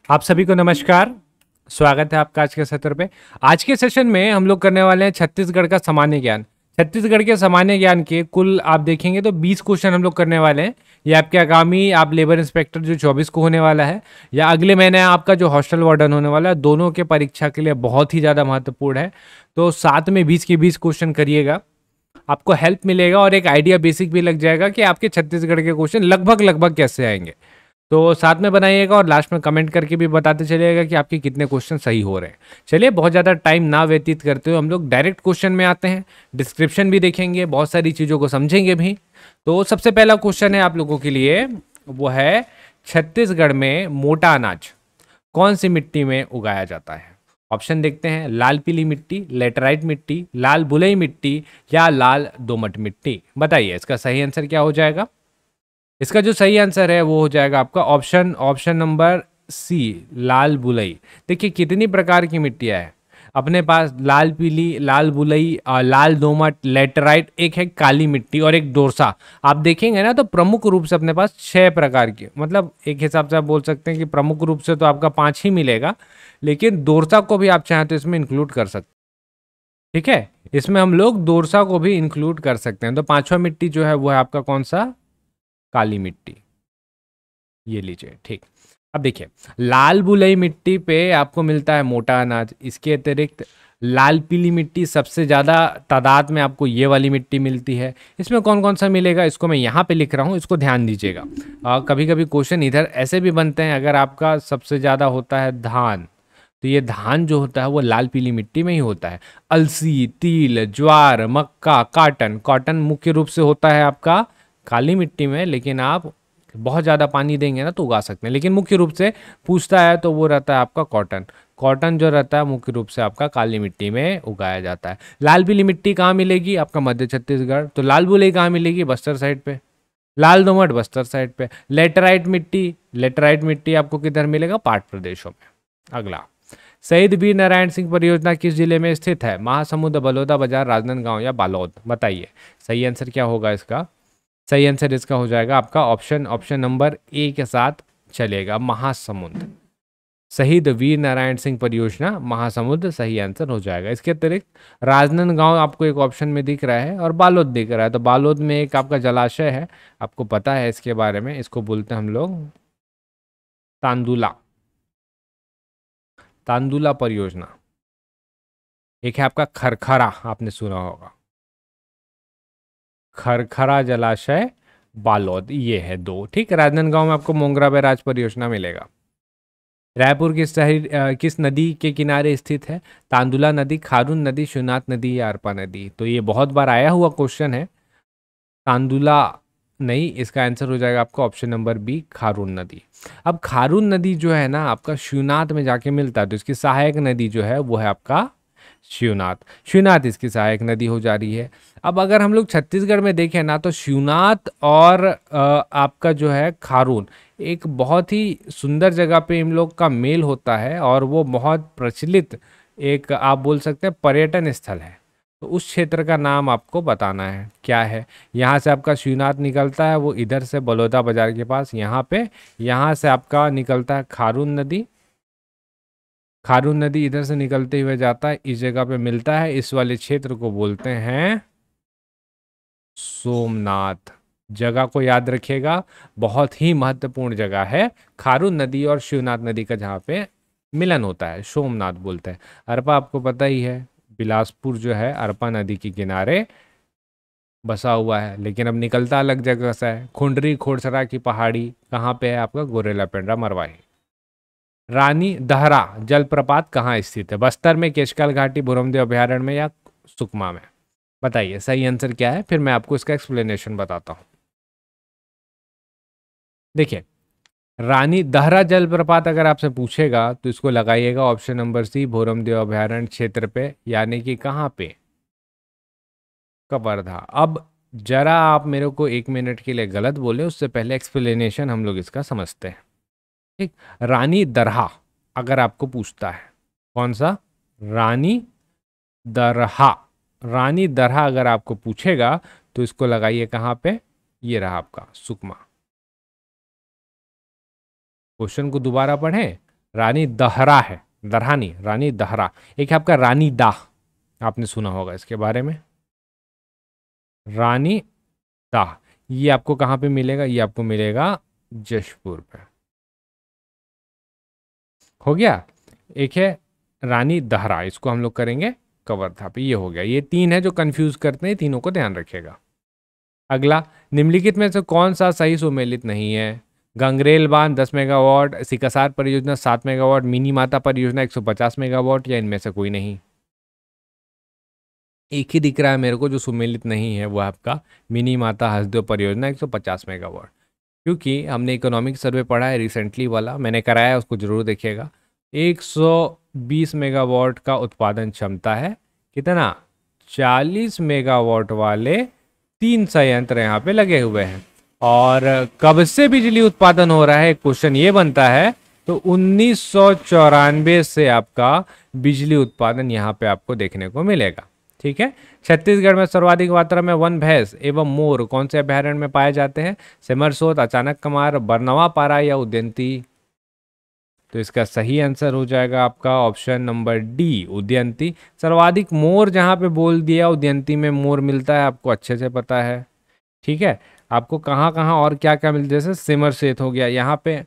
आप सभी को नमस्कार। स्वागत है आपका आज के सत्र पे। आज के सेशन में हम लोग करने वाले हैं छत्तीसगढ़ का सामान्य ज्ञान। छत्तीसगढ़ के सामान्य ज्ञान के कुल आप देखेंगे तो 20 क्वेश्चन हम लोग करने वाले हैं। ये आपके आगामी आप लेबर इंस्पेक्टर जो 24 को होने वाला है, या अगले महीने आपका जो हॉस्टल वार्डन होने वाला है, दोनों के परीक्षा के लिए बहुत ही ज़्यादा महत्वपूर्ण है। तो साथ में 20 के 20 क्वेश्चन करिएगा, आपको हेल्प मिलेगा और एक आइडिया बेसिक भी लग जाएगा कि आपके छत्तीसगढ़ के क्वेश्चन लगभग कैसे आएंगे। तो साथ में बनाइएगा और लास्ट में कमेंट करके भी बताते चलिएगा कि आपके कितने क्वेश्चन सही हो रहे हैं। चलिए बहुत ज़्यादा टाइम ना व्यतीत करते हुए हम लोग डायरेक्ट क्वेश्चन में आते हैं। डिस्क्रिप्शन भी देखेंगे, बहुत सारी चीज़ों को समझेंगे भी। तो सबसे पहला क्वेश्चन है आप लोगों के लिए, वो है छत्तीसगढ़ में मोटा अनाज कौन सी मिट्टी में उगाया जाता है। ऑप्शन देखते हैं, लाल पीली मिट्टी, लेटराइट मिट्टी, लाल बुलई मिट्टी या लाल दोमट मिट्टी। बताइए इसका सही आंसर क्या हो जाएगा। इसका जो सही आंसर है वो हो जाएगा आपका ऑप्शन नंबर सी, लाल बुलई। देखिए कितनी प्रकार की मिट्टियाँ हैं अपने पास, लाल पीली, लाल बुलई, लाल दोमट, लेटराइट, एक है काली मिट्टी और एक डोरसा। आप देखेंगे ना तो प्रमुख रूप से अपने पास 6 प्रकार की, मतलब एक हिसाब से आप बोल सकते हैं कि प्रमुख रूप से तो आपका 5 ही मिलेगा, लेकिन डोरसा को भी आप चाहें तो इसमें इंक्लूड कर सकते हैं। ठीक है, इसमें हम लोग डोरसा को भी इंक्लूड कर सकते हैं। तो पांचवा मिट्टी जो है वो है आपका कौन सा, काली मिट्टी। ये लीजिए, ठीक। अब देखिए, लाल बुलई मिट्टी पे आपको मिलता है मोटा अनाज। इसके अतिरिक्त लाल पीली मिट्टी सबसे ज़्यादा तादाद में आपको ये वाली मिट्टी मिलती है। इसमें कौन कौन सा मिलेगा इसको मैं यहाँ पे लिख रहा हूँ, इसको ध्यान दीजिएगा। कभी कभी क्वेश्चन इधर ऐसे भी बनते हैं, अगर आपका सबसे ज़्यादा होता है धान, तो ये धान जो होता है वो लाल पीली मिट्टी में ही होता है। अलसी, तिल, ज्वार, मक्का, कॉटन, कॉटन मुख्य रूप से होता है आपका काली मिट्टी में, लेकिन आप बहुत ज़्यादा पानी देंगे ना तो उगा सकते हैं। लेकिन मुख्य रूप से पूछता है तो वो रहता है आपका कॉटन। कॉटन जो रहता है मुख्य रूप से आपका काली मिट्टी में उगाया जाता है। लाल पीली मिट्टी कहाँ मिलेगी, आपका मध्य छत्तीसगढ़। तो लाल बुलई कहाँ मिलेगी, बस्तर साइड पे। लाल दोमट बस्तर साइड पे। लेटराइट मिट्टी आपको किधर मिलेगा, पाट प्रदेशों में। अगला, शहीद वीर नारायण सिंह परियोजना किस जिले में स्थित है, महासमुंद, बलौदा बाजार, राजनांदगांव या बालोद। बताइए सही आंसर क्या होगा इसका। सही आंसर इसका हो जाएगा आपका ऑप्शन नंबर ए के साथ चलेगा, महासमुंद। शहीद वीर नारायण सिंह परियोजना महासमुंद सही आंसर हो जाएगा। इसके अतिरिक्त राजनांदगांव आपको एक ऑप्शन में दिख रहा है और बालोद दिख रहा है। तो बालोद में एक आपका जलाशय है, आपको पता है इसके बारे में, इसको बोलते हैं हम लोग तांदुला, तांदुला परियोजना। एक है आपका खरखरा, आपने सुना होगा, खरखरा जलाशय बालोद, ये है दो। ठीक, राजनांदगांव में आपको मोंगरा बैराज परियोजना मिलेगा। रायपुर किस शहर किस नदी के किनारे स्थित है, तांदुला नदी, खारून नदी, शिवनाथ नदी या अरपा नदी। तो ये बहुत बार आया हुआ क्वेश्चन है। तांदुला नहीं, इसका आंसर हो जाएगा आपका ऑप्शन नंबर बी, खारून नदी। अब खारून नदी जो है ना आपका शिवनाथ में जाके मिलता है, तो इसकी सहायक नदी जो है वो है आपका शिवनाथ। शिवनाथ इसकी सहायक नदी हो जा रही है। अब अगर हम लोग छत्तीसगढ़ में देखें ना तो शिवनाथ और आपका जो है खारून, एक बहुत ही सुंदर जगह पे इन लोग का मेल होता है और वो बहुत प्रचलित एक आप बोल सकते हैं पर्यटन स्थल है। तो उस क्षेत्र का नाम आपको बताना है क्या है। यहाँ से आपका शिवनाथ निकलता है, वो इधर से बलौदा बाजार के पास यहाँ पे, यहाँ से आपका निकलता है खारून नदी। खारून नदी इधर से निकलते हुए जाता है, इस जगह पे मिलता है। इस वाले क्षेत्र को बोलते हैं सोमनाथ। जगह को याद रखिएगा, बहुत ही महत्वपूर्ण जगह है। खारून नदी और शिवनाथ नदी का जहाँ पे मिलन होता है सोमनाथ बोलते हैं। अरपा आपको पता ही है, बिलासपुर जो है अरपा नदी के किनारे बसा हुआ है, लेकिन अब निकलता अलग जगह से है। खुंडरी खोड़सरा की पहाड़ी कहाँ पे है आपका, गोरेला पेंड्रा मरवाही। रानी दहरा जलप्रपात कहाँ स्थित है, बस्तर में, केशकाल घाटी, भूरमदेव अभयारण्य में या सुकमा में। बताइए सही आंसर क्या है, फिर मैं आपको इसका एक्सप्लेनेशन बताता हूँ। देखिए, रानी दहरा जलप्रपात अगर आपसे पूछेगा तो इसको लगाइएगा ऑप्शन नंबर सी, भूरमदेव अभयारण्य क्षेत्र पे, यानी कि कहाँ पे, कवर्धा। अब जरा आप मेरे को 1 मिनट के लिए गलत बोले, उससे पहले एक्सप्लेनेशन हम लोग इसका समझते हैं। ठीक, रानी दरहा अगर आपको पूछता है, कौन सा, रानी दरहा। रानी दरहा अगर आपको पूछेगा तो इसको लगाइए कहाँ पे, ये रहा आपका सुकमा। क्वेश्चन को दोबारा पढ़ें, रानी दहरा है, दरहा नहीं, रानी दहरा। एक है आपका रानी दाह, आपने सुना होगा इसके बारे में, रानी दाह। ये आपको कहाँ पे मिलेगा? ये आपको मिलेगा जशपुर पे। हो गया। एक है रानी दहरा, इसको हम लोग करेंगे कवर्धा पे। ये हो गया। ये तीन है जो कंफ्यूज करते हैं, तीनों को ध्यान रखिएगा। अगला, निम्नलिखित में से कौन सा सही सुमेलित नहीं है? गंगरेल बांध 10 मेगावाट, सिकसार परियोजना 7 मेगावाट, मिनी माता परियोजना 150 मेगावाट, या इनमें से कोई नहीं? एक ही दिख रहा है मेरे को जो सुमेलित नहीं है, वो आपका मिनी माता हसदेव परियोजना 150 मेगावाट। क्योंकि हमने इकोनॉमिक सर्वे पढ़ा है रिसेंटली वाला, मैंने कराया है, उसको जरूर देखिएगा। 120 मेगावाट का उत्पादन क्षमता है। कितना? 40 मेगावाट वाले 3 संयंत्र यहाँ पे लगे हुए हैं। और कब से बिजली उत्पादन हो रहा है, क्वेश्चन ये बनता है। तो 1994 से आपका बिजली उत्पादन यहाँ पे आपको देखने को मिलेगा। ठीक है। छत्तीसगढ़ में सर्वाधिक मात्रा में वन, भैंस एवं मोर कौन से अभयारण्य में पाए जाते हैं? सिमरसोत, अचानक कमार, बरनवा पारा या उदयंती? तो इसका सही आंसर हो जाएगा आपका ऑप्शन नंबर डी, उदयंती। सर्वाधिक मोर जहां पे बोल दिया, उदयंती में मोर मिलता है, आपको अच्छे से पता है। ठीक है। आपको कहाँ कहाँ और क्या क्या मिलता है, जैसे सिमरसेत हो गया, यहाँ पे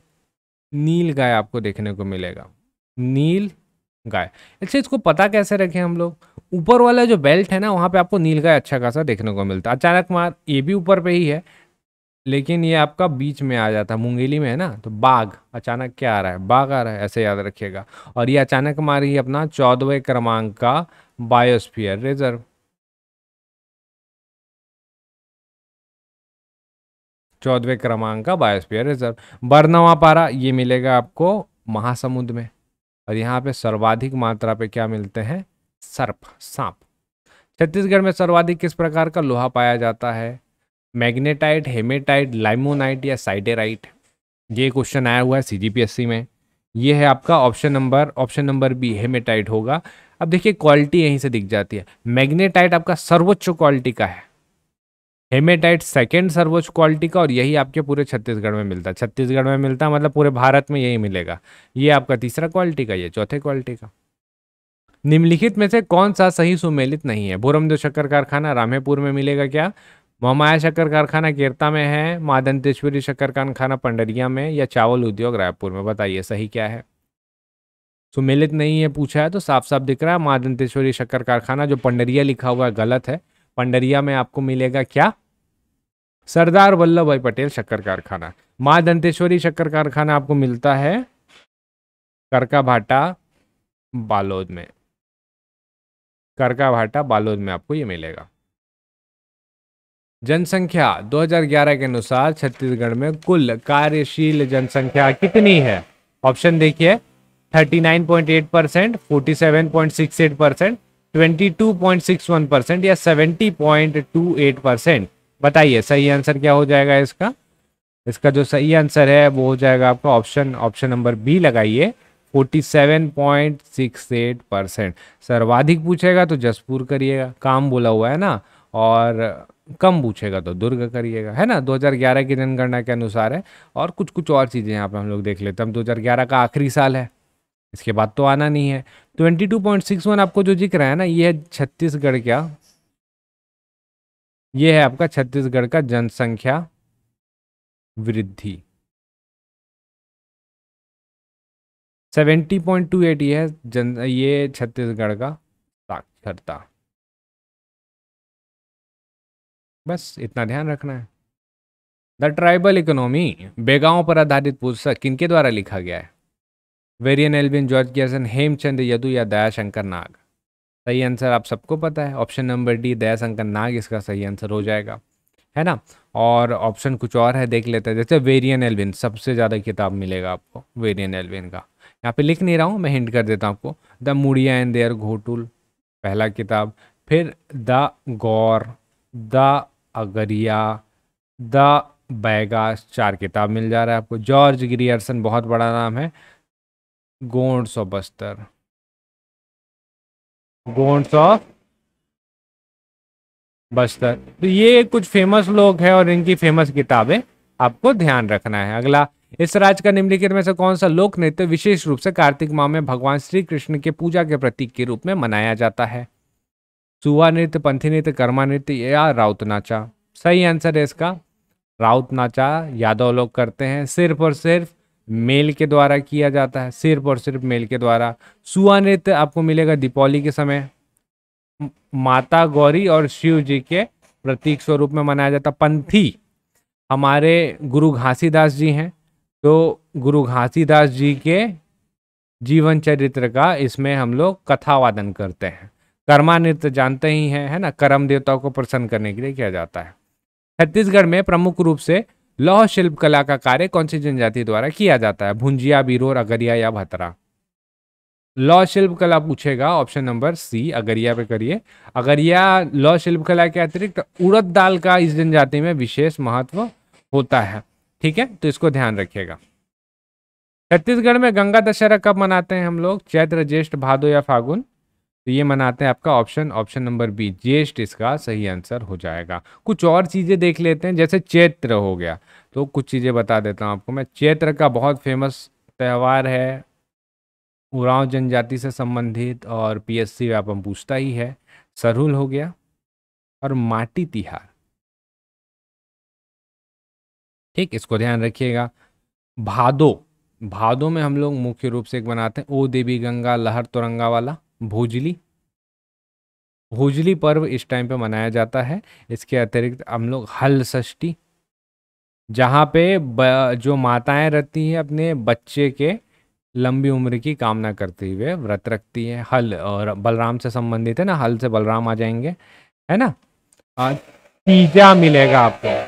नील गाय आपको देखने को मिलेगा, नील गाय। अच्छा, इसको पता कैसे रखें हम लोग? ऊपर वाला जो बेल्ट है ना, वहाँ पे आपको नील गाय अच्छा खासा देखने को मिलता है। अचानक मार ये भी ऊपर पे ही है, लेकिन ये आपका बीच में आ जाता है, मुंगेली में है ना। तो बाघ, अचानक क्या आ रहा है? बाघ आ रहा है, ऐसे याद रखिएगा। और ये अचानक मार ही अपना 14वें क्रमांक का बायोस्फीयर रिजर्व, 14वें क्रमांक का बायोस्फीयर रिजर्व। बरनवा पारा ये मिलेगा आपको महासमुंद में। और यहाँ पे सर्वाधिक मात्रा पे क्या मिलते हैं? सर्प, सांप। छत्तीसगढ़ में सर्वाधिक किस प्रकार का लोहा पाया जाता है? मैग्नेटाइट, हेमेटाइट, लाइमोनाइट या साइडेराइट? ये क्वेश्चन आया हुआ है सीजीपीएससी में। ये है आपका ऑप्शन नंबर बी, हेमेटाइट होगा। अब देखिए क्वालिटी यहीं से दिख जाती है। मैग्नेटाइट आपका सर्वोच्च क्वालिटी का है, हेमेटाइट सेकंड सर्वोच्च क्वालिटी का, और यही आपके पूरे छत्तीसगढ़ में मिलता है। छत्तीसगढ़ में मिलता है मतलब पूरे भारत में यही मिलेगा। ये आपका तीसरा क्वालिटी का, ये चौथे क्वालिटी का। निम्नलिखित में से कौन सा सही सुमेलित नहीं है? भोरमदेव शक्कर कारखाना रामेपुर में मिलेगा क्या? महामाया शक्कर कारखाना केरता में है, माँ दंतेश्वरी शक्कर कारखाना पंडरिया में, या चावल उद्योग रायपुर में? बताइए सही क्या है। सुमेलित नहीं है पूछा है तो साफ साफ दिख रहा है, माँ दंतेश्वरी शक्कर कारखाना। जो पंडरिया लिखा हुआ है गलत है, पंडरिया में आपको मिलेगा क्या? सरदार वल्लभ भाई पटेल शक्कर कारखाना। माँ दंतेश्वरी शक्कर कारखाना आपको मिलता है करका भाटा बालोद में, करका भाटा बालोद में आपको ये मिलेगा। जनसंख्या 2011 के अनुसार छत्तीसगढ़ में कुल कार्यशील जनसंख्या कितनी है? ऑप्शन देखिए, 39.8%, 47.68%, 22.61% या 70.28%? बताइए सही आंसर क्या हो जाएगा इसका? इसका जो सही आंसर है वो हो जाएगा आपका ऑप्शन नंबर बी लगाइए, 47.68%। सर्वाधिक पूछेगा तो जसपुर करिएगा, काम बोला हुआ है ना, और कम पूछेगा तो दुर्ग करिएगा, है ना। 2011 की जनगणना के अनुसार है। और कुछ कुछ और चीज़ें यहाँ पे हम लोग देख लेते हैं। हम 2011 का आखिरी साल है, इसके बाद तो आना नहीं है। 22.61 आपको जो दिख रहा है ना, ये है छत्तीसगढ़ क्या, ये है आपका छत्तीसगढ़ का जनसंख्या वृद्धि। 70.28 ये है ये छत्तीसगढ़ का साक्षरता। बस इतना ध्यान रखना है। द ट्राइबल इकोनॉमी बेगांव पर आधारित पुस्तक किनके द्वारा लिखा गया है? Verrier Elwin, George Grierson, Hemchand Yadu या दयाशंकर नाग? सही आंसर आप सबको पता है, option number D Dayashankar Nag इसका सही आंसर हो जाएगा, है ना। और ऑप्शन कुछ और है, देख लेते हैं। जैसे वेरियन एल्विन, सबसे ज़्यादा किताब मिलेगा आपको वेरियन एल्विन का। यहाँ पे लिख नहीं रहा हूँ, मैं हिंट कर देता हूँ आपको। The Muria and their Ghotul, पहला किताब। फिर the Gaur, the Agaria, the Baigas, 4 किताब मिल जा रहा है आपको। जॉर्ज ग्रियर्सन, बहुत बड़ा नाम है। Gonds of Bastar, Gonds of Bastar. तो ये कुछ फेमस लोग हैं और इनकी फेमस किताबें आपको ध्यान रखना है। अगला, इस राज्य का निम्नलिखित में से कौन सा लोक नृत्य विशेष रूप से कार्तिक माह में भगवान श्री कृष्ण के पूजा के प्रतीक के रूप में मनाया जाता है? सुवा नृत्य, पंथी नृत्य, कर्मा नृत्य या राउत नाचा? सही आंसर है इसका राउत नाचा यादव लोग करते हैं, सिर्फ और सिर्फ मेल के द्वारा किया जाता है, सिर्फ और सिर्फ मेल के द्वारा। सुआ नृत्य आपको मिलेगा दीपावली के समय, माता गौरी और शिव जी के प्रतीक स्वरूप में मनाया जाता। पंथी हमारे गुरु घासीदास जी हैं, तो गुरु घासीदास जी के जीवन चरित्र का इसमें हम लोग कथा वादन करते हैं। कर्मा नृत्य जानते ही हैं, है ना, कर्म देवताओं को प्रसन्न करने के लिए किया जाता है। छत्तीसगढ़ में प्रमुख रूप से लौह शिल्प कला का कार्य कौन सी जनजाति द्वारा किया जाता है? भुंजिया, बिरोर, अगरिया या भतरा? लौह शिल्प कला पूछेगा, ऑप्शन नंबर सी अगरिया पे करिए। अगरिया लौह शिल्प कला के अतिरिक्त उड़द दाल का इस जनजाति में विशेष महत्व होता है। ठीक है, तो इसको ध्यान रखिएगा। छत्तीसगढ़ में गंगा दशहरा कब मनाते हैं हम लोग? चैत्र, ज्येष्ठ, भादो या फागुन? तो ये मनाते हैं आपका ऑप्शन नंबर बी ज्येष्ठ इसका सही आंसर हो जाएगा। कुछ और चीजें देख लेते हैं, जैसे चैत्र हो गया, तो कुछ चीजें बता देता हूँ आपको मैं। चैत्र का बहुत फेमस त्यौहार है, उरांव जनजाति से संबंधित, और पीएससी व्यापम पूछता ही है। सरहुल हो गया, और माटी तिहार। ठीक, इसको ध्यान रखिएगा। भादो, भादो में हम लोग मुख्य रूप से एक बनाते हैं ओ देवी गंगा लहर तुरंगा वाला भोजली। भोजली पर्व इस टाइम पे मनाया जाता है। इसके अतिरिक्त हम लोग हल षष्ठी, जहाँ पे जो माताएं रहती हैं अपने बच्चे के लंबी उम्र की कामना करते हुए व्रत रखती हैं। हल और बलराम से संबंधित है ना, हल से बलराम आ जाएंगे, है ना। और तीजा मिलेगा आपको,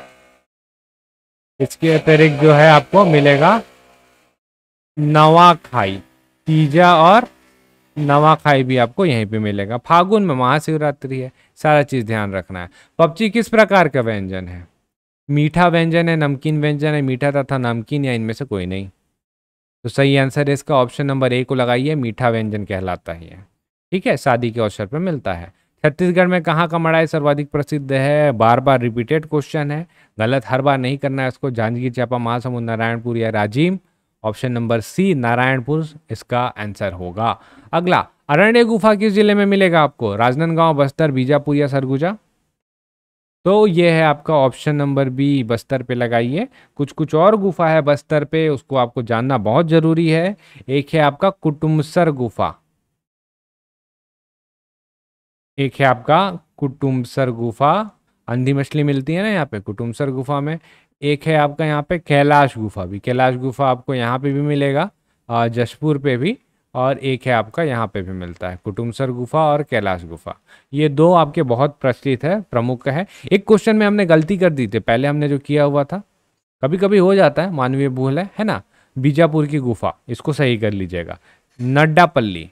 इसके अतिरिक्त जो है आपको मिलेगा नवाखाई। तीजा और नवाखाई भी आपको यहीं पे मिलेगा। फागुन में महाशिवरात्रि है, सारा चीज ध्यान रखना है। पपची किस प्रकार का व्यंजन है? मीठा व्यंजन है, नमकीन व्यंजन है, मीठा तथा नमकीन, या इनमें से कोई नहीं? तो सही आंसर है इसका ऑप्शन नंबर ए को लगाइए, मीठा व्यंजन कहलाता है। ठीक है, शादी के अवसर पर मिलता है। छत्तीसगढ़ में कहाँ का मड़ाई सर्वाधिक प्रसिद्ध है? बार बार रिपीटेड क्वेश्चन है, गलत हर बार नहीं करना है इसको। जांजगीर चांपा, महासमुंद, नारायणपुर या Rajim? Option number C Narayanpur इसका आंसर होगा। अगला, अरण्य गुफा किस जिले में मिलेगा आपको? राजनांदगांव, बस्तर, बीजापुर या सरगुजा? तो ये है आपका ऑप्शन नंबर बी, बस्तर पे लगाइए। कुछ कुछ और गुफा है बस्तर पे, उसको आपको जानना बहुत जरूरी है। एक है आपका कुटुमसर गुफा, एक है आपका कुटुमसर गुफा, अंधी मछली मिलती है ना यहाँ पे कुटुमसर गुफा में। एक है आपका यहाँ पे कैलाश गुफा भी, कैलाश गुफा आपको यहाँ पे भी मिलेगा, जशपुर पे भी। और एक है आपका यहाँ पे भी मिलता है, कुटुमसर गुफा और कैलाश गुफा। ये दो आपके बहुत प्रचलित है, प्रमुख है। एक क्वेश्चन में हमने गलती कर दी थी, पहले हमने जो किया हुआ था, कभी कभी हो जाता है, मानवीय भूल है ना। बीजापुर की गुफा, इसको सही कर लीजिएगा। नड्डापल्ली,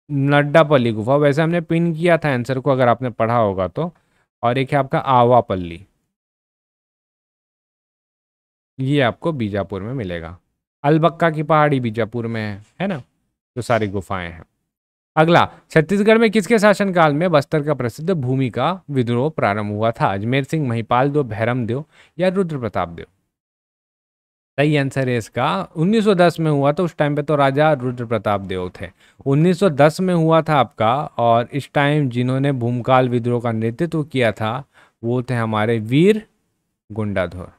नड्डापल्ली गुफा, वैसे हमने पिन किया था आंसर को, अगर आपने पढ़ा होगा तो। और एक है आपका आवापल्ली, ये आपको बीजापुर में मिलेगा। अलबक्का की पहाड़ी बीजापुर में है ना। तो सारी गुफाएं हैं। अगला, छत्तीसगढ़ में किसके शासनकाल में बस्तर का प्रसिद्ध भूमि का विद्रोह प्रारंभ हुआ था? अजमेर सिंह, महिपाल देव, भैरम देव या रुद्र प्रताप देव? सही आंसर है इसका 1910 में हुआ था। उस टाइम पे तो राजा रुद्र प्रताप देव थे। 1910 में हुआ था आपका, और इस टाइम जिन्होंने भूमकाल विद्रोह का नेतृत्व किया था वो थे हमारे वीर गुंडाधुर।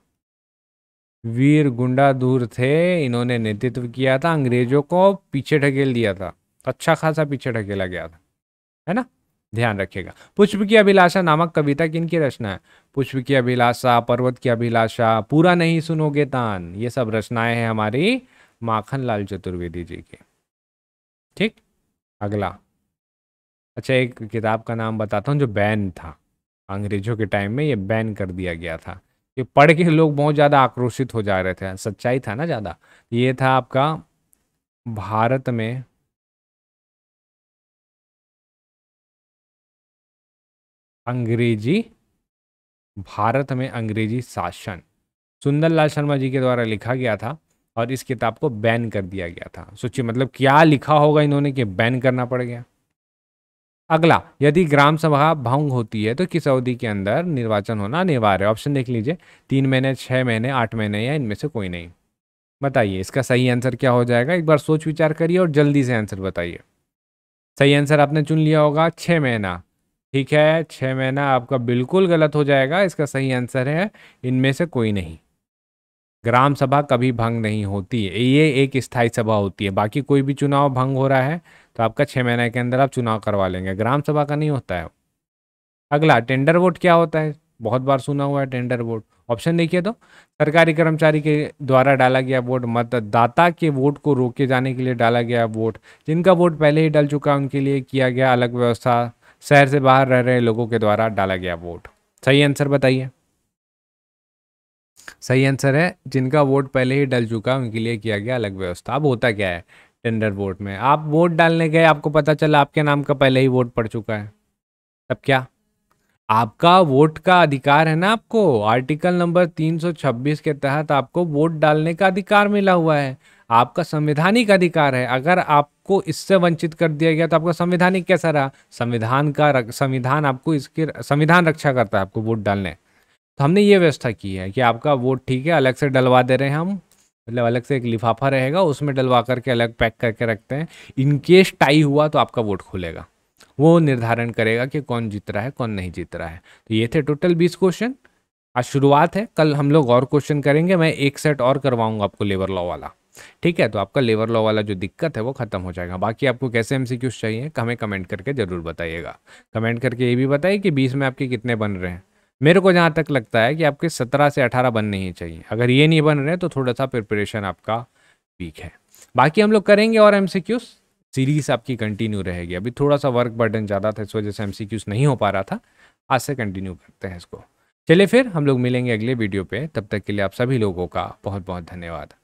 वीर गुंडाधुर थे, इन्होंने नेतृत्व किया था, अंग्रेजों को पीछे ढकेल दिया था, अच्छा खासा पीछे ढकेला गया था, है ना। ध्यान रखिएगा। पुष्प की अभिलाषा नामक कविता किनकी रचना है? पुष्प की अभिलाषा, पर्वत की अभिलाषा, पूरा नहीं सुनोगे तान, ये सब रचनाएं हैं हमारी माखन लाल चतुर्वेदी जी की। ठीक, अगला, अच्छा एक किताब का नाम बताता हूँ जो बैन था अंग्रेजों के टाइम में, ये बैन कर दिया गया था। ये पढ़ के लोग बहुत ज़्यादा आक्रोशित हो जा रहे थे, सच्चाई था ना ज़्यादा। ये था आपका भारत में अंग्रेजी, भारत में अंग्रेजी शासन, सुंदरलाल शर्मा जी के द्वारा लिखा गया था, और इस किताब को बैन कर दिया गया था। सोचिए मतलब क्या लिखा होगा इन्होंने कि बैन करना पड़ गया। अगला, यदि ग्राम सभा भंग होती है तो किस अवधि के अंदर निर्वाचन होना अनिवार्य है? ऑप्शन देख लीजिए, 3 महीने, 6 महीने, 8 महीने या इनमें से कोई नहीं। बताइए इसका सही आंसर क्या हो जाएगा, एक बार सोच विचार करिए और जल्दी से आंसर बताइए। सही आंसर आपने चुन लिया होगा 6 महीना। ठीक है, 6 महीना आपका बिल्कुल गलत हो जाएगा। इसका सही आंसर है इनमें से कोई नहीं। ग्राम सभा कभी भंग नहीं होती है, ये एक स्थायी सभा होती है। बाकी कोई भी चुनाव भंग हो रहा है तो आपका 6 महीने के अंदर आप चुनाव करवा लेंगे, ग्राम सभा का नहीं होता है। अगला, टेंडर वोट क्या होता है? बहुत बार सुना हुआ है टेंडर वोट। ऑप्शन देखिए तो, सरकारी कर्मचारी के द्वारा डाला गया वोट, मतदाता के वोट को रोके जाने के लिए डाला गया वोट, जिनका वोट पहले ही डल चुका उनके लिए किया गया अलग व्यवस्था, शहर से बाहर रह रहे लोगों के द्वारा डाला गया वोट। सही आंसर बताइए। सही आंसर है जिनका वोट पहले ही डल चुका उनके लिए किया गया अलग व्यवस्था। अब होता क्या है टेंडर वोट में, आप वोट डालने गए, आपको पता चला आपके नाम का पहले ही वोट पड़ चुका है, तब क्या? आपका वोट का अधिकार है ना, आपको आर्टिकल नंबर 326 के तहत आपको वोट डालने का अधिकार मिला हुआ है। आपका संवैधानिक अधिकार है। अगर आपको इससे वंचित कर दिया गया तो आपका संवैधानिक कैसा रहा? संविधान आपको इसके संविधान रक्षा करता है आपको वोट डालने। तो हमने ये व्यवस्था की है कि आपका वोट ठीक है अलग से डलवा दे रहे हैं हम, मतलब अलग से एक लिफाफा रहेगा उसमें डलवा करके अलग पैक करके रखते हैं। इनकेस टाई हुआ तो आपका वोट खुलेगा, वो निर्धारण करेगा कि कौन जीत रहा है कौन नहीं जीत रहा है। तो ये थे टोटल 20 क्वेश्चन। आज शुरुआत है, कल हम लोग और क्वेश्चन करेंगे। मैं एक सेट और करवाऊंगा आपको लेबर लॉ वाला, ठीक है? तो आपका लेबर लॉ वाला जो दिक्कत है वो खत्म हो जाएगा। बाकी आपको कैसे एमसीक्यूज चाहिए हमें कमेंट करके जरूर बताइएगा। कमेंट करके ये भी बताइए कि 20 में आपके कितने बन रहे हैं। मेरे को जहाँ तक लगता है कि आपके 17 से 18 बनने ही चाहिए। अगर ये नहीं बन रहे तो थोड़ा सा प्रिपरेशन आपका वीक है। बाकी हम लोग करेंगे और एमसीक्यूज, सीरीज आपकी कंटिन्यू रहेगी। अभी थोड़ा सा वर्क बर्डन ज़्यादा था इस वजह से एमसीक्यूज नहीं हो पा रहा था। आज से कंटिन्यू करते हैं इसको। चलिए फिर हम लोग मिलेंगे अगले वीडियो पे, तब तक के लिए आप सभी लोगों का बहुत बहुत धन्यवाद।